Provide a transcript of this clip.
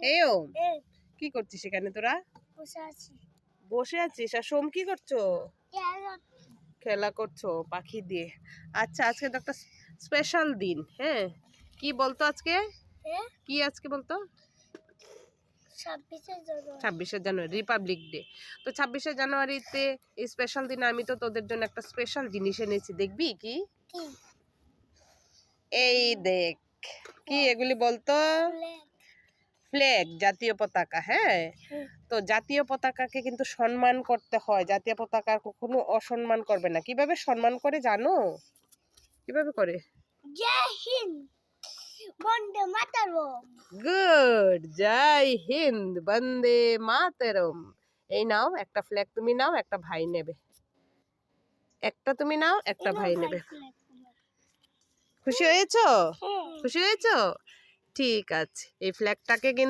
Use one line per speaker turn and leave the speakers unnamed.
এই ওম, কি করছিস এখানে তোরা? বসে আছিস। আর সোম কি করছো? খেলা করছো পাখি দিয়ে। আচ্ছা, আজকে তো একটা স্পেশাল দিন। হ্যাঁ, কি বলতো আজকে? কি আজকে বলতো? 26শে জানুয়ারি, রিপাবলিক ডে। তো 26শে জানুয়ারিতে এই স্পেশাল দিনে আমি তো তোদের জন্য একটা স্পেশাল জিনিস এনেছি, দেখবি কি? এই দেখ, কি এগুলি বলতো? ফ্ল্যাগ, জাতীয় পতাকা। হ্যাঁ, তো জাতীয় পতাকাকে কিন্তু সম্মান করতে হয়। জাতীয় পতাকা কখনো অসম্মান করবে না। কিভাবে সম্মান করে জানো? কিভাবে করে?
জয় হিন্দ, বন্দে মাতরম।
গুড, জয় হিন্দ, বন্দে মাতরম। এই নাও একটা ফ্ল্যাগ, তুমি নাও, একটা ভাই নেবে। একটা তুমি নাও, একটা ভাই নেবে। খুশি হয়েছো? খুশি হয়েছো? ঠিক আছে, এই ফ্ল্যাগটাকে কিন্তু